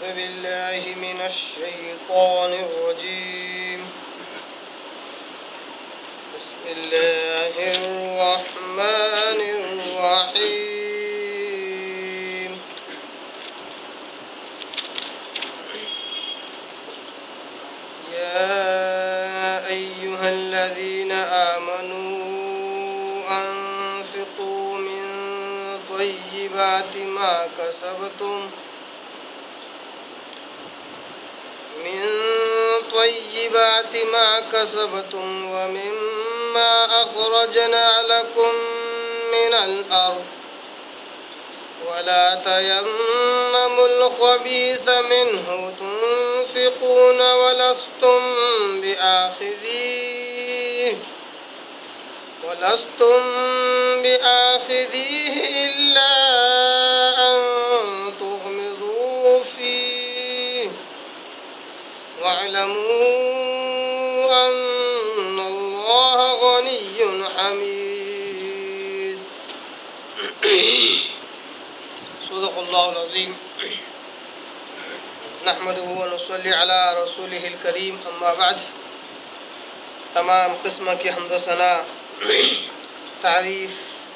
بالله من الشيطان الرجيم. بسم الله الرحمن الرحيم. يا أيها الذين آمنوا أنفقوا من طيبات ما كسبتم ومما أخرجنا لكم من الأرض ولا تيمموا الخبيث منه تنفقون ولستم بآخذيه إلا أن تغمضوا فيه واعلموا أن الله غني حميد. صدق الله العظيم. نحمده ونصلي على رسوله الكريم. اما بعد. تمام قسم کی حمد و ثنا، تعریف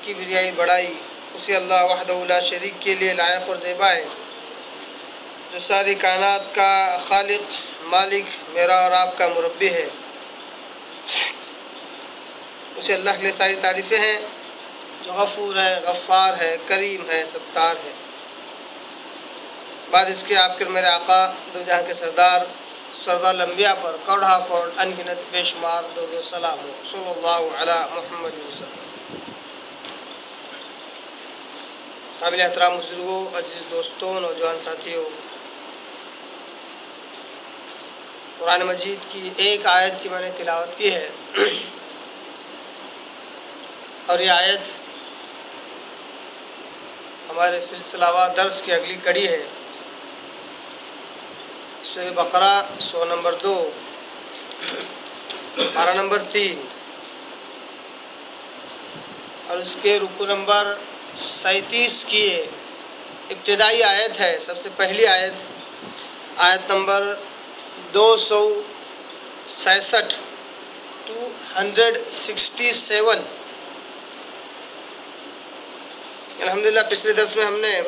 کی بریائی بڑائی اسی اللہ وحدہ لا شریک کے لیے لائق اور زیبا ہے، جو ساری کائنات کا خالق، مالک، میرا اور آپ کا مربی ہے۔ اسے اللہ کے لیے ساری تعریفیں ہیں جو غفور ہے، غفار ہے، کریم ہے، ستار ہے۔ بعد اس کے آپ کے میرے آقا دو جہاں کے سردار سردار الانبیاء پر کوڑا کوڑ انگنت بے شمار درود و سلام ہو، صلی اللہ علی محمد وسلم۔ قابل احترام بزرگوں، عزیز دوستوں، نوجوان ساتھیوں، قرآن مجید کی ایک آیت کی میں نے تلاوت کی ہے، اور یہ آیت ہمارے سلسلہ وار درس کی اگلی کڑی ہے۔ سورہ بقرہ سورہ نمبر 2 پارہ نمبر 3 اور اس کے رکوع نمبر 37 کی ابتدائی آیت ہے۔ سب سے پہلی آیت نمبر 267 الحمدللہ پچھلے درس میں ہم نے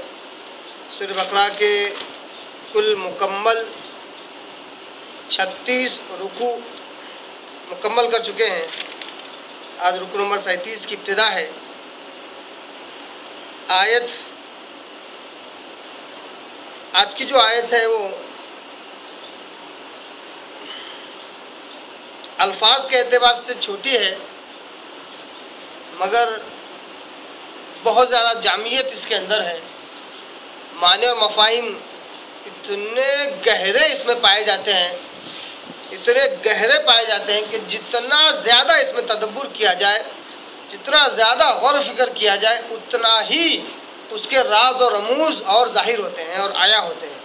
سورہ بقرہ کے کل مکمل 36 رکوع مکمل کر چکے ہیں۔ آج رکوع نمبر 37 کی ابتدا ہے۔ آج کی جو آیت ہے وہ الفاظ کے اعتبار سے چھوٹی ہے، مگر بہت زیادہ جامعیت اس کے اندر ہے۔ معنی اور مفاہیم اتنے گہرے اس میں پائے جاتے ہیں کہ جتنا زیادہ اس میں تدبر کیا جائے، جتنا زیادہ غور و فکر کیا جائے، اتنا ہی اس کے راز اور رموز اور ظاہر ہوتے ہیں اور آیا ہوتے ہیں۔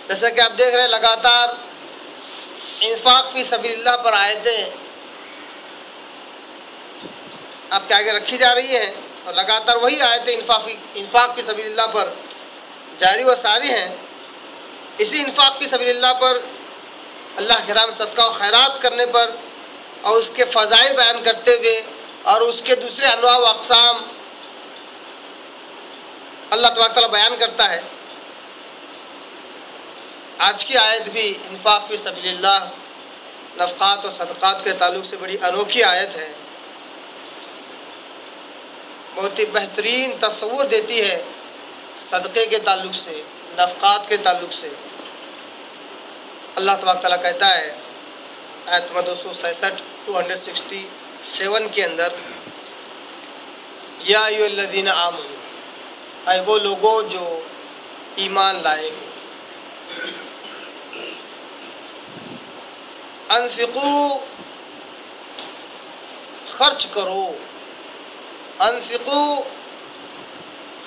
جیسا کہ آپ دیکھ رہے ہیں لگاتار انفاق فی سبیل اللہ پر آیتیں آپ کے آگے رکھی جا رہی ہیں، اور لگاتار وہی آیتیں انفاق فی سبیل اللہ پر جاری و ساری ہیں۔ اسی انفاق فی سبیل اللہ پر، اللہ کے راہ میں صدقہ و خیرات کرنے پر اور اس کے فضائل بیان کرتے ہوئے اور اس کے دوسرے انواع و اقسام اللہ تبارک تعالیٰ بیان کرتا ہے۔ آج کی آیت بھی انفاق فی سبیل اللہ، نفقات اور صدقات کے تعلق سے بڑی انوکھی آیت ہے۔ بہت ہی بہترین تصور دیتی ہے صدقے کے تعلق سے، نفقات کے تعلق سے۔ اللہ تبارک تعالیٰ کہتا ہے آیت نمبر 267 کے اندر، یا ایھا الذین آمنوا، اے وہ لوگوں جو ایمان لائے ہو، انفقوا، خرچ کرو، انفقوا،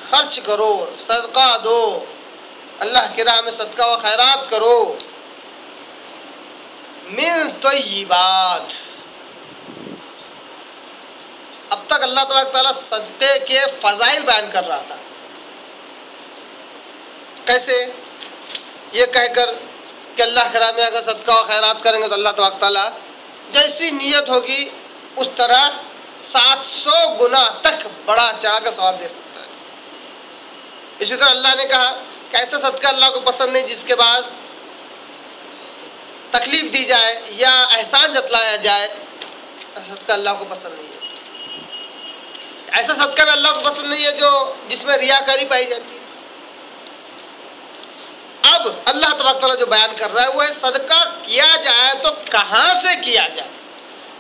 خرچ کرو، صدقہ دو، اللہ کی راہ میں صدقہ و خیرات کرو، من طیبات۔ اب تک اللہ تبارک تعالیٰ صدقے کے فضائل بیان کر رہا تھا، کیسے؟ یہ کہہ کر کہ اللہ کے راہ میں اگر صدقہ و خیرات کریں گے تو اللہ تبارک تعالیٰ جیسی نیت ہوگی اس طرح 700 گنا تک بڑا چڑھا کر ثواب دے سکتا ہے۔ اسی طرح اللہ نے کہا کہ ایسا صدقہ اللہ کو پسند نہیں جس کے بعد تکلیف دی جائے یا احسان جتلایا جائے، ایسا صدقہ اللہ کو پسند نہیں ہے۔ ایسا صدقہ بھی اللہ کو پسند نہیں ہے جس میں ریاکاری پائی جاتی ہے۔ اب اللہ تبارک تعالیٰ جو بیان کر رہا ہے وہ ہے صدقہ کیا جائے تو کہاں سے کیا جائے،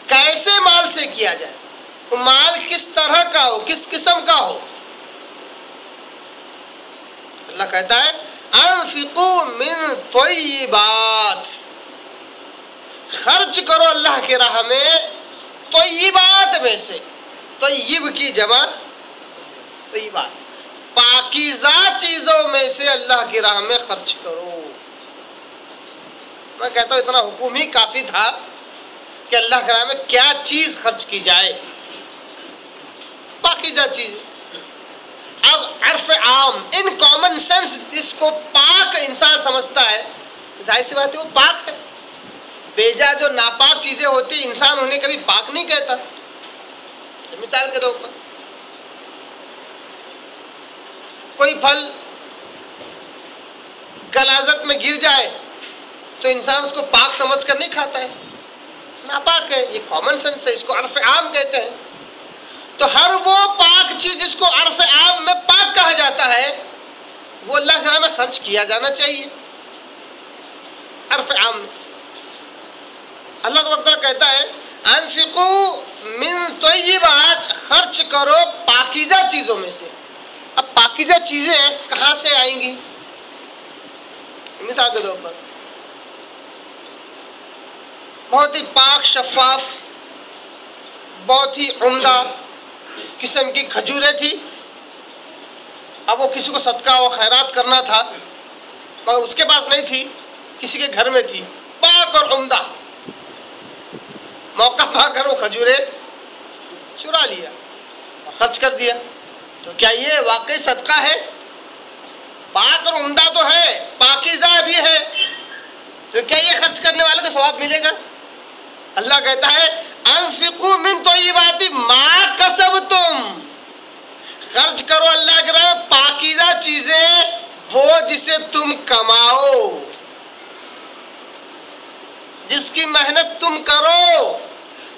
کیسے مال سے کیا جائے، مال کس طرح کا ہو، کس قسم کا ہو۔ اللہ کہتا ہے انفقوا من طیبات، خرچ کرو اللہ کی راہ میں طیبات میں سے، طیب کی جمع طیبات، پاکیزہ چیزوں میں سے اللہ کی راہ میں خرچ کرو۔ میں کہتا ہوں اتنا حکم ہی کافی تھا کہ اللہ کی راہ میں کیا چیز خرچ کی جائے، پاکیزہ چیز۔ اب عرف عام، ان کامن سینس جس کو پاک انسان سمجھتا ہے، ظاہر سی بات ہے وہ پاک ہے۔ بیجا جو ناپاک چیزیں ہوتی انسان انہیں کبھی پاک نہیں کہتا۔ مثال کے طور پر کوئی پھل غلاظت میں گر جائے تو انسان اس کو پاک سمجھ کر نہیں کھاتا ہے، ناپاک ہے، یہ کامن سینس ہے، اس کو عرف عام کہتے ہیں۔ تو ہر وہ پاک چیز جس کو عرف عام میں پاک کہا جاتا ہے وہ اللہ کے راہ میں خرچ کیا جانا چاہیے۔ عرف عام میں اللہ تعالیٰ کہتا ہے انفقوا من طیبات، خرچ کرو پاکیزہ چیزوں میں سے۔ اب پاکیزہ چیزیں کہاں سے آئیں گی؟ مثال کے طور پر بہت ہی پاک شفاف بہت ہی عمدہ قسم کی کھجوریں تھی، اب وہ کسی کو صدقہ و خیرات کرنا تھا مگر اس کے پاس نہیں تھی، کسی کے گھر میں تھی، پاک اور عمدہ، موقع پا کر وہ کھجوریں چرا لیا اور خرچ کر دیا، تو کیا یہ واقعی صدقہ ہے؟ پاک اور عمدہ تو ہے، پاکیزہ بھی ہے، تو کیا یہ خرچ کرنے والے کو ثواب ملے گا؟ اللہ کہتا ہے انفقوا من طیبات ما کسبتم، خرچ کرو اللہ کے راہ میں پاکیزہ چیزیں، وہ جسے تم کماؤ، جس کی محنت تم کرو۔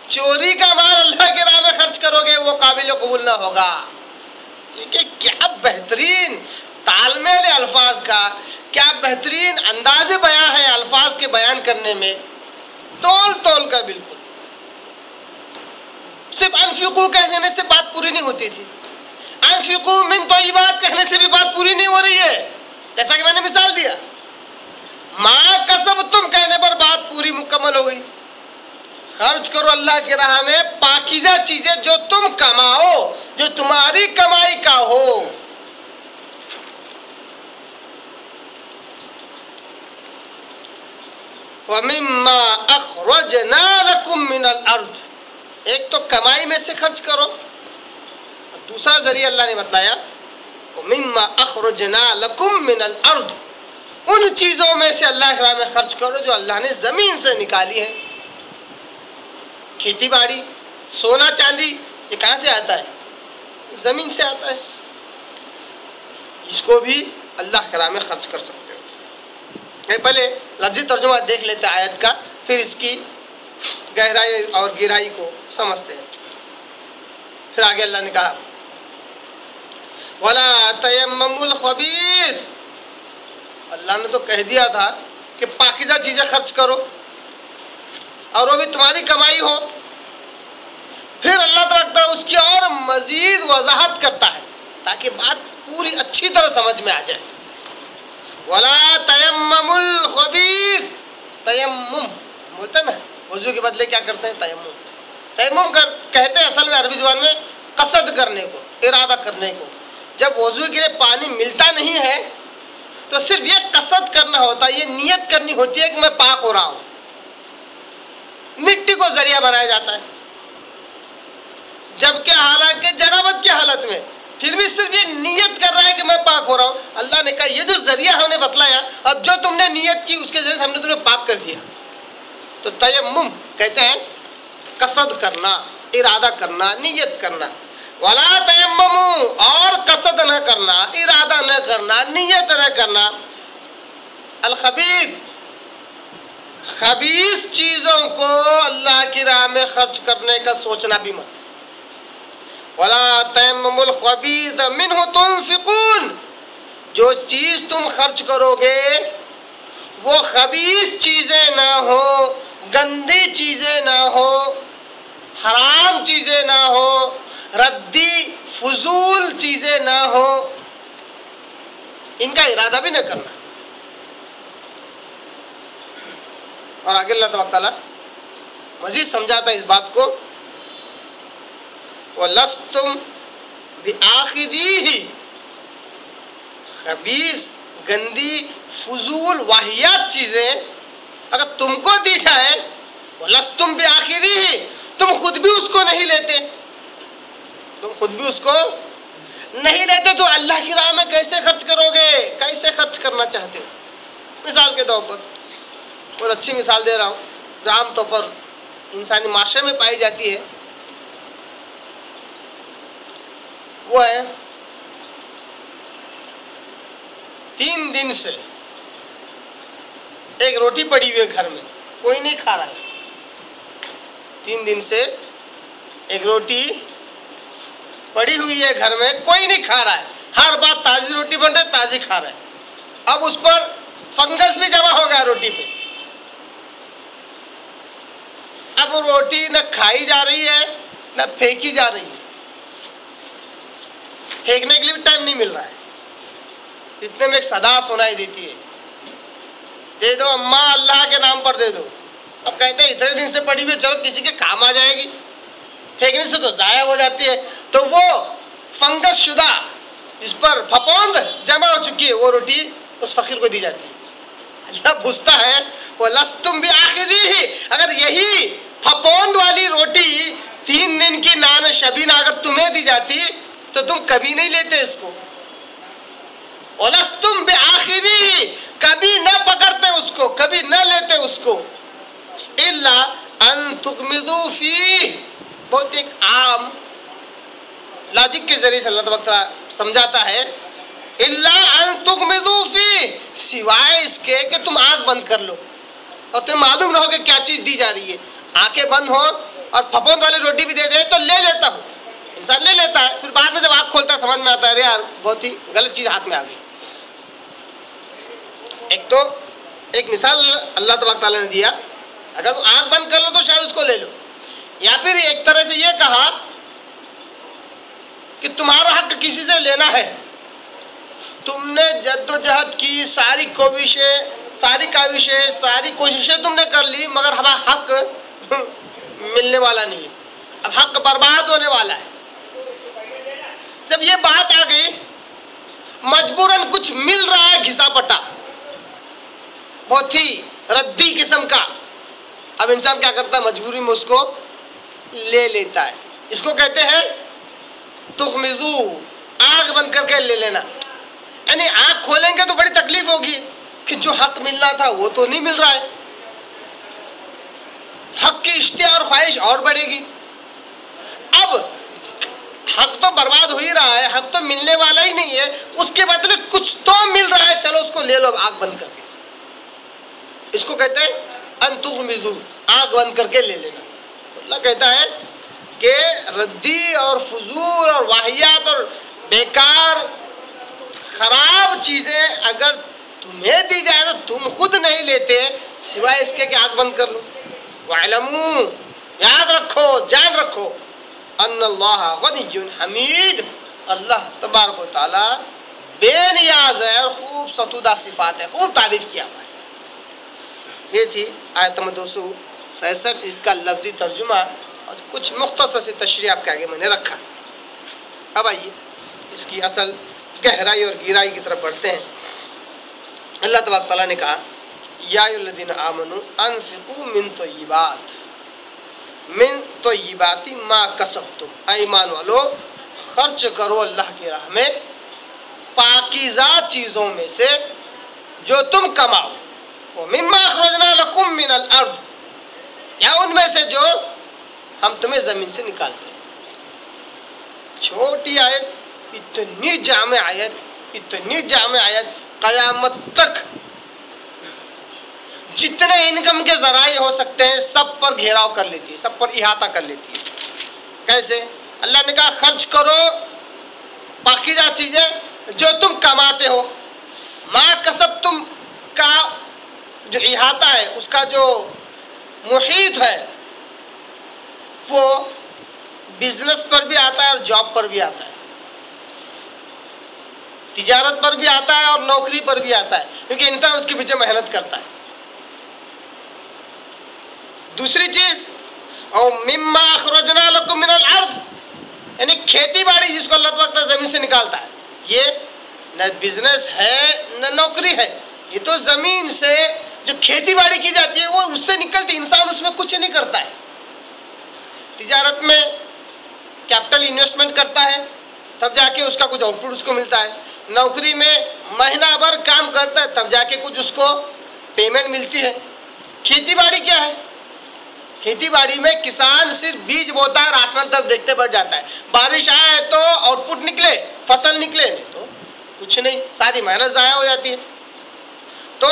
چوری کا مال اللہ کے راہ میں خرچ کرو گے وہ قابل قبول نہ ہوگا۔ کہ کیا بہترین تال میل ہے الفاظ کا، کیا بہترین انداز بیان ہے الفاظ کے بیان کرنے میں، تول تول کر بالکل۔ صرف انفقوا کہہ دینے سے بات پوری نہیں ہوتی تھی، انفقوا من طیبات کہنے سے بھی بات پوری نہیں ہو رہی ہے، جیسا کہ میں نے مثال دیا۔ ما کسبتم کہنے پر بات پوری مکمل ہو گئی۔ خرچ کرو اللہ کی راہ میں پاکیزہ چیزیں جو تم کماؤ، جو تمہاری کمائی کا ہو۔ وَمِمَّا أَخْرَجْنَا لَكُم مِّنَ الْأَرْضِ، ایک تو کمائی میں سے خرچ کرو، دوسرا ذریعہ اللہ نے بتلایا وَمِمَّا أَخْرَجْنَا لَكُم مِّنَ الْأَرْضِ، ان چیزوں میں سے اللہ کے راہ میں خرچ کرو جو اللہ نے زمین سے نکالی ہے۔ کھیتی باڑی، سونا چاندی، یہ کہاں سے آتا ہے؟ زمین سے آتا ہے، اس کو بھی اللہ کے راہ میں خرچ کر سکتے ہو۔ پہلے لفظی ترجمہ دیکھ لیتے ہیں آیت کا، پھر اس کی گہرائی اور گہرائی کو سمجھتے ہیں۔ پھر آگے اللہ نے کہا وَلَا تَيَمَّمُوا الْخَبِيثَ، اللہ نے تو کہہ دیا تھا کہ پاکیزہ چیزیں خرچ کرو اور وہ بھی تمہاری کمائی ہو، پھر اللہ تعالیٰ اس کی اور مزید وضاحت کرتا ہے تاکہ بات پوری اچھی طرح سمجھ میں آ جائے۔ وَلَا تَيَمَّمُوا الْخَبِيثَ، تیمم بولتے نا، وضو کے بدلے کیا کرتے ہیں؟ تیمم۔ تیمم کہتے ہیں اصل میں عربی زبان میں قصد کرنے کو، ارادہ کرنے کو۔ جب وضو کے لیے پانی ملتا نہیں ہے تو صرف یہ قصد کرنا ہوتا ہے، یہ نیت کرنی ہوتی ہے کہ میں پاک ہو رہا ہوں۔ مٹی کو ذریعہ بنایا جاتا ہے، جبکہ حالانکہ جنابت کی حالت میں پھر بھی صرف یہ نیت کر رہا ہے کہ میں پاک ہو رہا ہوں. اللہ نے کہا یہ جو ذریعہ ہم نے بتلایا، اب جو تم نے نیت کی اس کے ذریعے سے ہم نے تمہیں پاک کر دیا. تو تیمم کہتے ہیں قصد کرنا، ارادہ کرنا، نیت کرنا. ولا تیمموا، اور قصد نہ کرنا، ارادہ نہ کرنا، نیت نہ کرنا. الخبیث، خبیث چیزوں کو اللہ کی راہ میں خرچ کرنے کا سوچنا بھی مت. ولا تیمموا الخبیث منہ تنفقون، جو چیز تم خرچ کرو گے وہ خبیث چیزیں نہ ہو، گندی چیزیں نہ ہو، حرام چیزیں نہ ہو، ردی فضول چیزیں نہ ہو. ان کا ارادہ بھی نہ کرنا. اور آگے اللہ تبارک تعالیٰ مزید سمجھاتا ہے اس بات کو، وَلَسْتُمْ بِآخِذِيهِ، خبیث، گندی، فضول، واہیات چیزیں اگر تم کو دی جائے، وَلَسْتُمْ بِآخِذِيهِ، تم خود بھی اس کو نہیں لیتے، تم خود بھی اس کو نہیں لیتے تو اللہ کی راہ میں کیسے خرچ کرو گے؟ کیسے خرچ کرنا چاہتے ہو؟ مثال کے طور پر بہت اچھی مثال دے رہا ہوں جو عام طور پر انسانی معاشرے میں پائی جاتی ہے. وہ ہے 3 دن سے ایک روٹی پڑی ہوئی ہے گھر میں، کوئی نہیں کھا رہا ہے. 3 دن سے ایک روٹی پڑی ہوئی ہے گھر میں، کوئی نہیں کھا رہا ہے. ہر بات تازی روٹی بن رہا ہے، تازی کھا رہا ہے. اب اس پر فنگس بھی جمع ہو گیا روٹی پہ. اب روٹی نہ کھائی جا رہی ہے نہ پھینکی جا رہی ہے. پھینکنے کے لیے بھی ٹائم نہیں مل رہا ہے. اتنے میں ایک صدا سنائی دیتی ہے، دے دو اماں، اللہ کے نام پر دے دو. اب کہتے ہیں اتنے دن سے پڑی ہوئی، چلو کسی کے کام آ جائے گی. پھینکنے سے تو ضائع ہو جاتی ہے. تو وہ فنگس شدہ جس پر پھپھوند جمع ہو چکی ہے وہ روٹی اس فقیر کو دی جاتی ہے. اللہ پوچھتا ہے وَلَسْتُمْ بِآخِذِيهِ، اگر یہی پھپھوند والی روٹی 3 دن کی نان شبینہ اگر تمہیں دی جاتی تو تم کبھی نہیں لیتے اس کو. وَلَسْتُمْ بِآخِذِيهِ، کبھی نہ پکڑتے اس کو، کبھی نہ لیتے اس کو. إِلَّا أَن تُغْمِضُوا فِيهِ، بہت ایک عام لاجک کے ذریعے سے اللہ تبارک تعالیٰ سمجھاتا ہے. إِلَّا أَن تُغْمِضُوا فِيهِ، سوائے اس کے کہ تم آنکھ بند کر لو اور تمہیں معلوم نہ ہو کہ کیا چیز دی جا رہی ہے. آنکھیں بند ہو اور پھپھوند والی روٹی بھی دے دے تو لے لیتا ہوں، انسان لے لیتا ہے. پھر بعد میں جب آنکھ کھولتا ہے سمجھ میں آتا ہے یار بہت ہی غلط چیز ہاتھ میں آ گئی. ایک تو ایک مثال اللہ تبارک تعالیٰ نے دیا، اگر تو آنکھ بند کر لو تو شاید اس کو لے لو. یا پھر ایک طرح سے یہ کہا کہ تمہارا حق کسی سے لینا ہے، تم نے جد و جہد کی، ساری کاوشیں، ساری کوششیں تم نے کر لی، مگر ہمارا حق ملنے والا نہیں ہے. اب حق برباد ہونے والا ہے. جب یہ بات آ گئی، مجبوراً کچھ مل رہا ہے گھسا پٹا، بہت ہی ردی قسم کا. اب انسان کیا کرتا ہے؟ مجبوری میں اس کو لے لیتا ہے. اس کو کہتے ہیں تغمضو، آنکھ بند کر کے لے لینا. یعنی آنکھ کھولیں گے تو بڑی تکلیف ہوگی کہ جو حق ملنا تھا وہ تو نہیں مل رہا ہے. حق کی اشتہا اور خواہش اور بڑھے گی. اب حق تو برباد ہو ہی رہا ہے، حق تو ملنے والا ہی نہیں ہے، اس کے بدلے کچھ تو مل رہا ہے، چلو اس کو لے لو آنکھ بند کر کے. اس کو کہتے ہیں ان تغمضو، آنکھ بند کر کے لے لینا. اللہ کہتا ہے کہ ردی اور فضول اور واہیات اور بیکار خراب چیزیں اگر تمہیں دی جائے تو تم خود نہیں لیتے سوائے اس کے کہ آنکھ بند کر لو. وَاعْلَمُوا، یاد رکھو، جان رکھو، ان اللہ غنی حمید، اللہ تبارک و تعالی بے نیاز ہے اور خوب ستودہ صفات ہے، خوب تعریف کیا ہوا ہے. یہ تھی آیت نمبر 266، اس کا لفظی ترجمہ اور کچھ مختصر سی تشریح آپ کے آگے میں نے رکھا. اب آئیے اس کی اصل گہرائی اور گہرائی کی طرف بڑھتے ہیں. اللہ تبارک تعالیٰ نے کہا یا ایھا الذین آمنوا انفقوا من طیبات ما کسبتم، اے ایمان والو خرچ کرو اللہ کی راہ میں پاکیزہ چیزوں میں سے جو تم کماؤ، وَمِمَّا أَخْرَجْنَا لَكُم مِّنَ الْأَرْضِ، یا ان میں سے جو ہم تمہیں زمین سے نکالتے ہیں۔ چھوٹی آیت، اتنی جامع آیت، قیامت تک جتنے انکم کے ذرائع ہو سکتے ہیں سب پر گھیراؤ کر لیتی ہے، سب پر احاطہ کر لیتی ہے۔ کیسے؟ اللہ نے کہا خرچ کرو پاکیزہ چیزیں جو تم کماتے ہو۔ ما کسبتم کا جو احاطہ ہے، اس کا جو محیط ہے، وہ بزنس پر بھی آتا ہے اور جاب پر بھی آتا ہے، تجارت پر بھی آتا ہے اور نوکری پر بھی آتا ہے، کیونکہ انسان اس کے پیچھے محنت کرتا ہے۔ دوسری چیز، اور مما اخرجنا لکم من الارض، یعنی کھیتی باڑی جس کو اللہ تعالیٰ زمین سے نکالتا ہے، یہ نہ بزنس ہے نہ نوکری ہے، یہ تو زمین سے جو کھیتی باڑی کی جاتی ہے وہ اس سے نکلتی، انسان اس میں کچھ نہیں کرتا ہے۔ تجارت میں کیپٹل انویسٹمنٹ کرتا ہے تب جا کے اس کا کچھ آؤٹ پٹ اس کو ملتا ہے، نوکری میں مہینہ بھر کام کرتا ہے تب جا کے کچھ اس کو پیمنٹ ملتی ہے۔ کھیتی باڑی کیا ہے؟ کھیتی باڑی میں کسان صرف بیج بوتا ہے اور آسمان طرف دیکھتے بڑھ جاتا ہے، بارش آئے تو آؤٹ پٹ نکلے، فصل نکلے، نہیں تو کچھ نہیں، ساری محنت ضائع ہو جاتی ہے۔ تو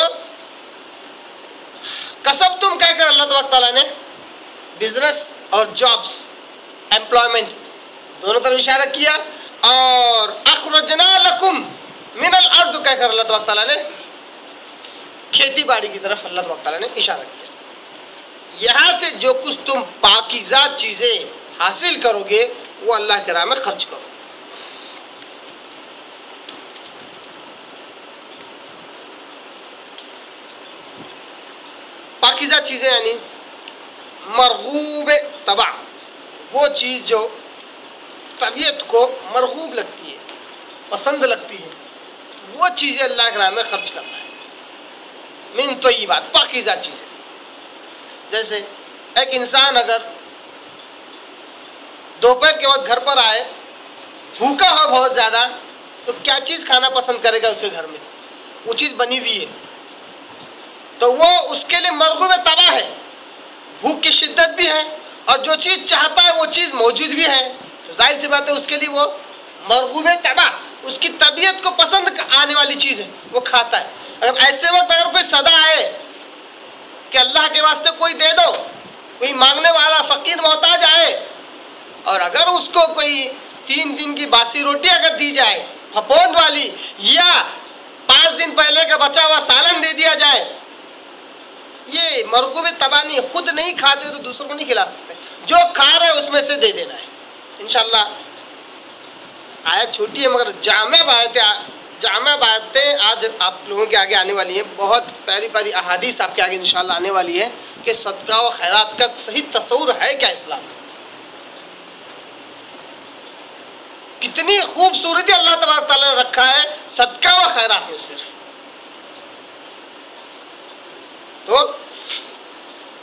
کسب تم کہہ کر اللہ تبارک تعالیٰ نے بزنس اور جابس، امپلائمنٹ دونوں طرف اشارہ کیا، اور اخرجنا لکم من الارض کہہ کر اللہ تبارک تعالیٰ نے کھیتی باڑی کی طرف اللہ تبارک تعالیٰ نے اشارہ کیا۔ یہاں سے جو کچھ تم پاکیزہ چیزیں حاصل کرو گے وہ اللہ کے راہ میں خرچ کرو۔ پاکیزہ چیزیں یعنی مرغوب طبع، وہ چیز جو طبیعت کو مرغوب لگتی ہے، پسند لگتی ہے، وہ چیزیں اللہ کے راہ میں خرچ کرنا ہے۔ من طیبات، پاکیزہ چیزیں، جیسے ایک انسان اگر دوپہر کے وقت گھر پر آئے، بھوکا ہو بہت زیادہ، تو کیا چیز کھانا پسند کرے گا؟ اسے گھر میں وہ چیز بنی ہوئی ہے تو وہ اس کے لیے مرغوب طبع ہے، بھوک کی شدت بھی ہے اور جو چیز چاہتا ہے وہ چیز موجود بھی ہے، تو ظاہر سی بات ہے اس کے لیے وہ مرغوب طبع، اس کی طبیعت کو پسند آنے والی چیز ہے، وہ کھاتا ہے۔ اگر ایسے وقت اگر کوئی صدا آئے کہ اللہ کے واسطے کوئی دے دو، کوئی مانگنے والا فقیر محتاج آئے، اور اگر اس کو کوئی 3 دن کی باسی روٹی اگر دی جائے پھپھوند والی، یا 5 دن پہلے کا بچا ہوا سالن دے دیا جائے، یہ مرغوب طبع نہیں، خود نہیں کھاتے تو دوسروں کو نہیں کھلا سکتے، جو کھا رہے اس میں سے دے دینا ہے۔ انشاءاللہ آیت چھوٹی ہے مگر جامع باتیں آج آپ لوگوں کے آگے آنے والی ہیں، بہت پیاری پیاری احادیث آپ کے آگے انشاءاللہ آنے والی ہے کہ صدقہ و خیرات کا صحیح تصور ہے کیا اسلام میں، کتنی خوبصورتی اللہ تبارک تعالیٰ نے رکھا ہے صدقہ و خیرات میں صرف۔ تو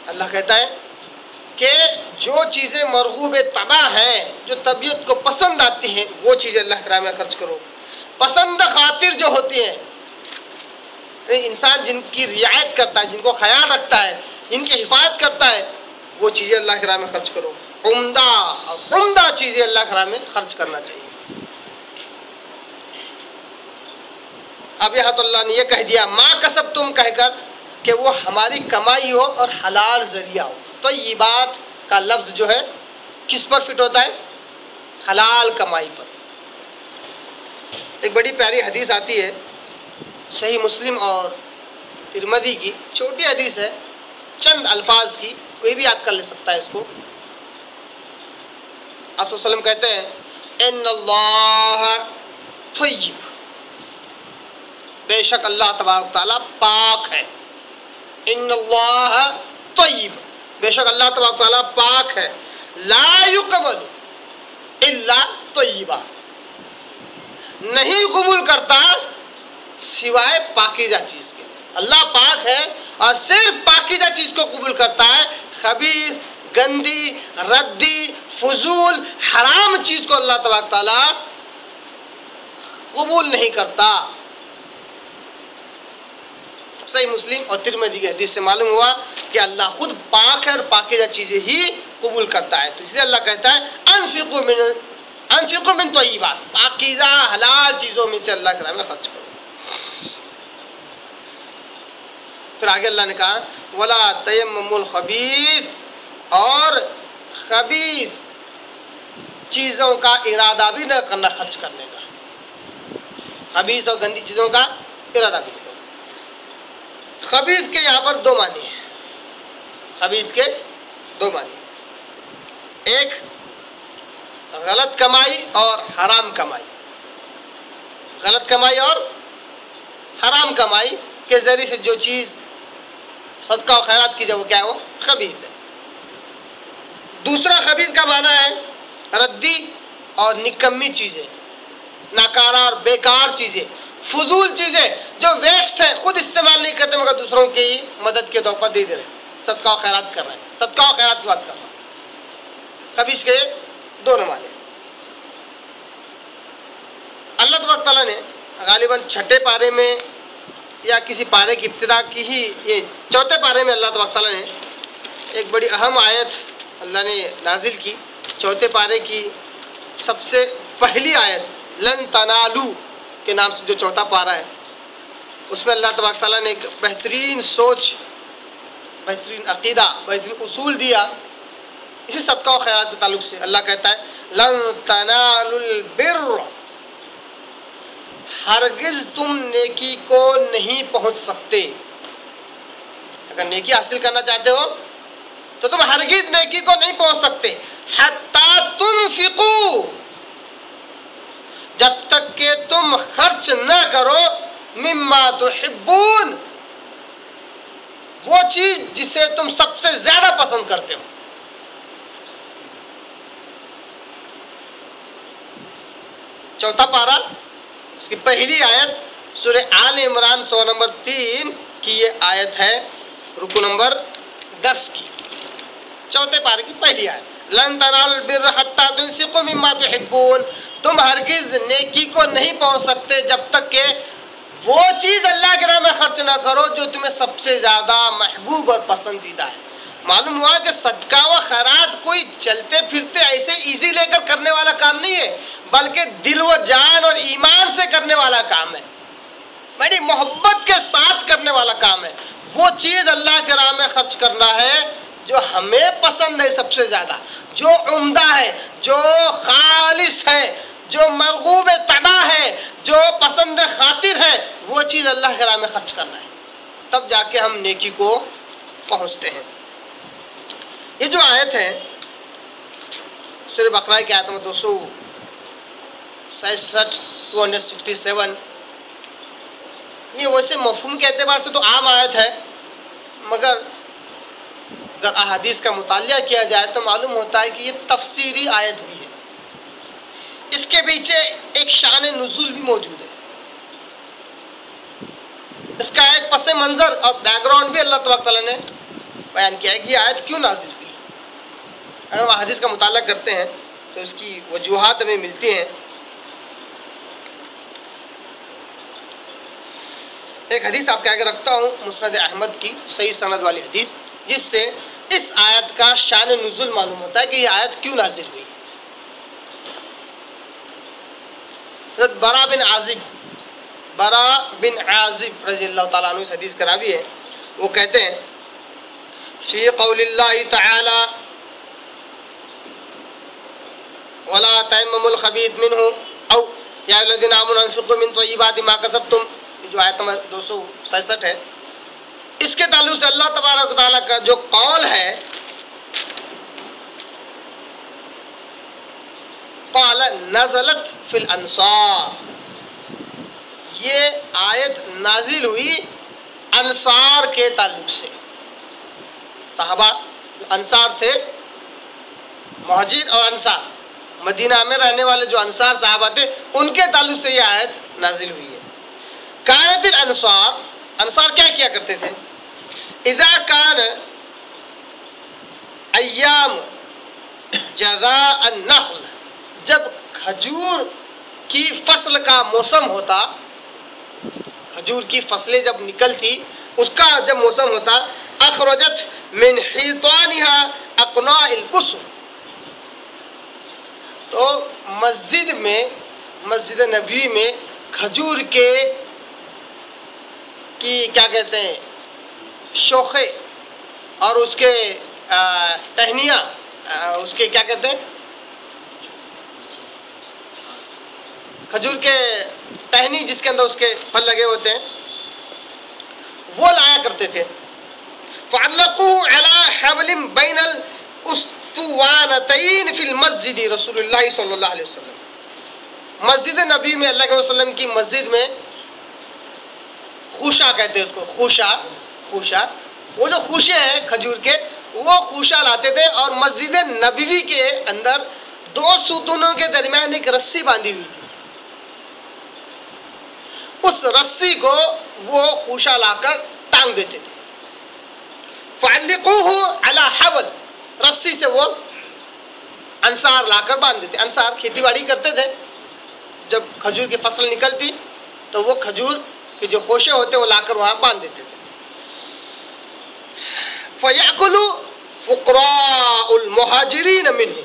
اللہ کہتا ہے کہ جو چیزیں مرغوب طبع ہیں، جو طبیعت کو پسند آتی ہیں، وہ چیزیں اللہ کے راہ میں خرچ کرو۔ پسند خاطر جو ہوتی ہیں، انسان جن کی رعایت کرتا ہے، جن کو خیال رکھتا ہے، جن کی حفاظت کرتا ہے، وہ چیزیں اللہ کے راہ میں خرچ کرو۔ عمدہ چیزیں اللہ کے راہ میں خرچ کرنا چاہیے۔ اب یہاں تو اللہ نے یہ کہہ دیا ما کسبتم کہہ کر کہ وہ ہماری کمائی ہو اور حلال ذریعہ ہو۔ تو یہ بات کا لفظ جو ہے کس پر فٹ ہوتا ہے؟ حلال کمائی پر۔ ایک بڑی پیاری حدیث آتی ہے صحیح مسلم اور ترمذی کی، چھوٹی حدیث ہے، چند الفاظ کی، کوئی بھی یاد کر لے سکتا ہے اس کو۔ آپ صلی اللہ علیہ وسلم کہتے ہیں ان اللہ طیب، بے شک اللہ تبارک تعالیٰ پاک ہے۔ ان اللہ طیب، بے شک اللہ تبارک تعالیٰ پاک ہے۔ لا یقبل الا طیبا، نہیں قبول کرتا سوائے پاکیزہ چیز کے۔ اللہ پاک ہے اور صرف پاکیزہ چیز کو قبول کرتا ہے، خبیث، گندی، ردی، فضول، حرام چیز کو اللہ تبارک تعالیٰ قبول نہیں کرتا۔ صحیح مسلم اور ترمذی کی حدیث سے معلوم ہوا کہ اللہ خود پاک ہے اور پاکیزہ چیزیں ہی قبول کرتا ہے، تو اس لیے اللہ کہتا ہے انفقوا من طیبات، پاکیزہ حلال چیزوں میں سے اللہ کے راہ میں خرچ کرو۔ پھر آگے اللہ نے کہا ولا تیمموا الخبیث، اور خبیث چیزوں کا ارادہ بھی نہ کرنا خرچ کرنے کا، خبیث اور گندی چیزوں کا ارادہ بھی نہ کرنا۔ خبیث کے یہاں پر دو معنی ہیں، خبیث کے دو معنی، ایک غلط کمائی اور حرام کمائی، غلط کمائی اور حرام کمائی کے ذریعے سے جو چیز صدقہ و خیرات کی جائے وہ کیا ہے؟ وہ خبیث ہے۔ دوسرا خبیث کا معنی ہے ردی اور نکمی چیزیں، ناکارہ اور بیکار چیزیں، فضول چیزیں جو ویسٹ ہیں، خود استعمال نہیں کرتے مگر دوسروں کی مدد کے طور پر دے دے رہے ہیں، صدقہ و خیرات کر رہے ہیں، صدقہ و خیرات کی بات کر رہے ہیں۔ خبیث کے دونوں معنی۔ اللہ تبارک تعالیٰ نے غالباً چھٹے پارے میں یا کسی پارے کی ابتدا کی ہی، یہ چوتھے پارے میں اللہ تبارک تعالیٰ نے ایک بڑی اہم آیت اللہ نے نازل کی۔ چوتھے پارے کی سب سے پہلی آیت لن تنالو کے نام سے جو چوتھا پارہ ہے، اس میں اللہ تبارک تعالیٰ نے ایک بہترین سوچ، بہترین عقیدہ، بہترین اصول دیا اسی صدقہ و خیرات کے تعلق سے۔ اللہ کہتا ہے لن تنالوا البر، ہرگز تم نیکی کو نہیں پہنچ سکتے۔ اگر نیکی حاصل کرنا چاہتے ہو تو تم ہرگز نیکی کو نہیں پہنچ سکتے، حتی تنفقوا، جب تک کہ تم خرچ نہ کرو، مما تحبون، وہ چیز جسے تم سب سے زیادہ پسند کرتے ہو۔ چوتھا پارہ، اس کی پہلی آیت سورہ آل عمران 103 کی یہ آیت ہے، رکو نمبر 10 کی، چوتھے پارے کی پہلی آیت لن تنالوا البر حتی تنفقوا مما تحبون، تم ہرگز نیکی کو نہیں پہنچ سکتے جب تک کہ وہ چیز اللہ کے راہ میں خرچ نہ کرو جو تمہیں سب سے زیادہ محبوب اور پسندیدہ ہے۔ معلوم ہوا کہ صدقہ و خیرات کوئی چلتے پھرتے ایسے ایزی لے کر کرنے والا کام نہیں ہے، بلکہ دل و جان اور ایمان سے کرنے والا کام ہے، بڑی محبت کے ساتھ کرنے والا کام ہے۔ وہ چیز اللہ کے راہ میں خرچ کرنا ہے جو ہمیں پسند ہے سب سے زیادہ، جو عمدہ ہے، جو خالص ہے، جو مرغوب طبع ہے، جو پسند خاطر ہے، وہ چیز اللہ کے راہ میں خرچ کرنا ہے، تب جا کے ہم نیکی کو پہنچتے ہیں۔ یہ جو آیت ہے سورہ بقرہ کی آیت نمبر 267 یہ ویسے مفہوم کے اعتبار سے تو عام آیت ہے، مگر اگر احادیث کا مطالعہ کیا جائے تو معلوم ہوتا ہے کہ یہ تفسیری آیت بھی ہے، اس کے پیچھے ایک شان نزول بھی موجود ہے، اس کا ایک پس منظر اور بیک گراؤنڈ بھی اللہ تبارک تعالیٰ نے بیان کیا ہے کہ یہ آیت کیوں نازل ہوئی۔ اگر ہم احادیث کا مطالعہ کرتے ہیں تو اس کی وجوہات ہمیں ملتی ہیں۔ ایک حدیث آپ کے آگے رکھتا ہوں، مسند احمد کی صحیح سند والی حدیث، جس سے اس آیت کا شان نزول معلوم ہوتا ہے کہ یہ آیت کیوں نازل ہوئی۔ حضرت برا بن عازب رضی اللہ تعالیٰ عنہ اس حدیث کا راوی ہے، وہ کہتے ہیں فی قول اللہ تعالی ولا تیمموا الخبیث منہ او یا الذین آمنوا انفقوا من طیبات ما کسبتم، جو آیت نمبر 267 ہے، اس کے تعلق سے اللہ تبارک و تعالیٰ کا جو قول ہے، قال نزلت فی الانصار، یہ آیت نازل ہوئی انصار کے تعلق سے، صحابہ جو انصار تھے، مہاجر اور انصار، مدینہ میں رہنے والے جو انصار صحابہ تھے، ان کے تعلق سے یہ آیت نازل ہوئی ہے۔ کانت الانصار، انصار کیا کیا کرتے تھے؟ اذا کان ایام جزاء النخل، کھجور کی فصل کا موسم ہوتا، کھجور کی فصلیں جب نکلتی اس کا جب موسم ہوتا، اخرجت من حیطانها اقناع البصر، تو مسجد نبوی میں کھجور کی کیا کہتے ہیں شوخے اور اس کے ٹہنیاں، اس کے کیا کہتے ہیں کھجور کے ٹہنی جس کے اندر اس کے پھل لگے ہوتے ہیں، وہ لایا کرتے تھے. فعلقوا على حبل بین الاسطوانتین فی المسجد رسول اللہ صلی اللہ علیہ وسلم، مسجد نبی میں اللہ کے وسلم کی مسجد میں خوشہ کہتے ہیں اس کو، خوشہ وہ جو خوشے ہیں کھجور کے، وہ خوشہ لاتے تھے اور مسجد نبوی کے اندر 2 ستونوں کے درمیان ایک رسی باندھی ہوئی تھی، اس رسی کو وہ خوشہ لا کر ٹانگ دیتے تھے. فعلقوه على حبل، رسی سے وہ انصار لا کر باندھ دیتے. انصار کھیتی باڑی کرتے تھے، جب کھجور کی فصل نکلتی تو وہ کھجور کے جو خوشے ہوتے وہ لا کر وہاں باندھ دیتے تھے. فَيَأْكُلُ فُقْرَاءُ الْمُهَاجِرِينَ مِنْهُ،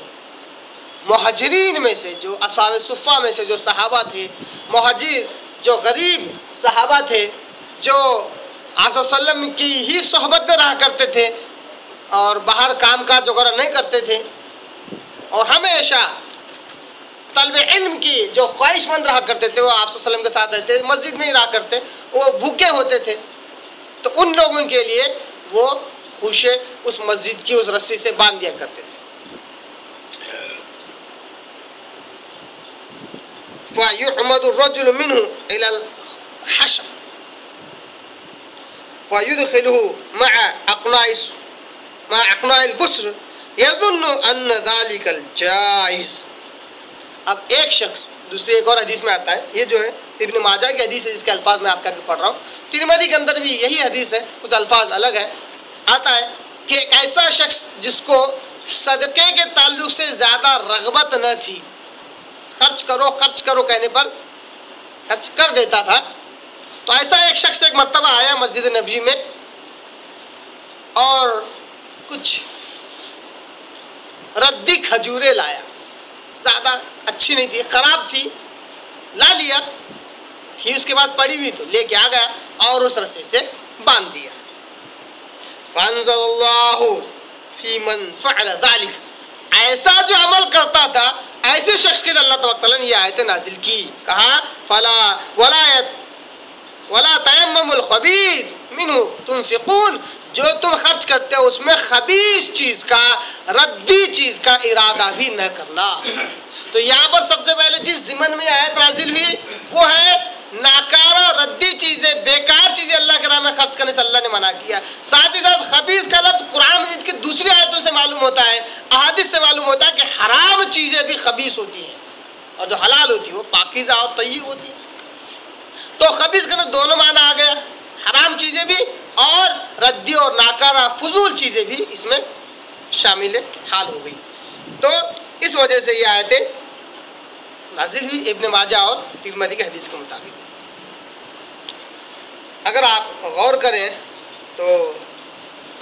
مہاجرین میں سے، جو اصحاب صفہ میں سے جو صحابہ تھے، مہاجر جو غریب صحابہ تھے، جو آپ صلی اللہ علیہ وسلم کی ہی صحبت میں رہا کرتے تھے اور باہر کام کاج وغیرہ نہیں کرتے تھے اور ہمیشہ طلب علم کی جو خواہش مند رہا کرتے تھے، وہ آپ صلی اللہ علیہ وسلم کے ساتھ رہتے، مسجد میں ہی رہا کرتے، وہ بھوکے ہوتے تھے، تو ان لوگوں کے لیے وہ خوشے اس مسجد کی اس رسی سے باندھ دیا کرتے تھے. فَيُحْمَدُ الرَّجُلُ مِنْهُ إِلَى الْحَشَرِ فَيُدْخِلُهُ مع أقناع البصر يظن أن ذلك الجائز. اب ایک شخص، دوسری ایک اور حدیث میں آتا ہے، یہ جو ہے ابن ماجہ کی حدیث ہے جس کے الفاظ میں آپ کا پڑھ رہا ہوں، ترمذی کے اندر بھی یہی حدیث ہے، کچھ الفاظ الگ ہے. آتا ہے کہ ایک ایسا شخص جس کو صدقے کے تعلق سے زیادہ رغبت نہ تھی، خرچ کرو کہنے پر خرچ کر دیتا تھا، تو ایسا ایک شخص ایک مرتبہ آیا مسجد نبوی میں اور کچھ ردی کھجوریں لایا، زیادہ اچھی نہیں تھی، خراب تھی، لا لیا، تھی اس کے پاس پڑی ہوئی تو لے کے آ گیا اور اس رسی سے باندھ دیا. فانزل اللہ فی من فعل ذلک، ایسا جو عمل کرتا تھا ایسے شخص کے لیے اللہ تعالیٰ نے یہ آیت نازل کی، کہا ولا تیمموا الخبیث منہ تنفقون، جو تم خرچ کرتے ہو اس میں خبیث چیز کا، ردی چیز کا ارادہ بھی نہ کرنا. تو یہاں پر سب سے پہلے جس ضمن میں آیت نازل ہوئی وہ ہے ناکارہ ردی چیزیں، بیکار چیزیں اللہ کے راہ میں خرچ کرنے سے اللہ نے منع کیا. ساتھ ہی ساتھ خبیث کا لفظ قرآن مجید کی دوسری آیتوں سے معلوم ہوتا ہے، احادیث سے معلوم ہوتا ہے کہ حرام چیزیں بھی خبیث ہوتی ہیں اور جو حلال ہوتی ہے وہ پاکیزہ اور طیب ہوتی ہے. تو خبیث کا تو دونوں معنی آ گیا، حرام چیزیں بھی اور ردی اور ناکارہ فضول چیزیں بھی اس میں شامل حال ہو گئی. تو اس وجہ سے یہ آیتیں نازل ہوئی ابن ماجہ اور ترمذی کی حدیث کے مطابق. اگر آپ غور کریں تو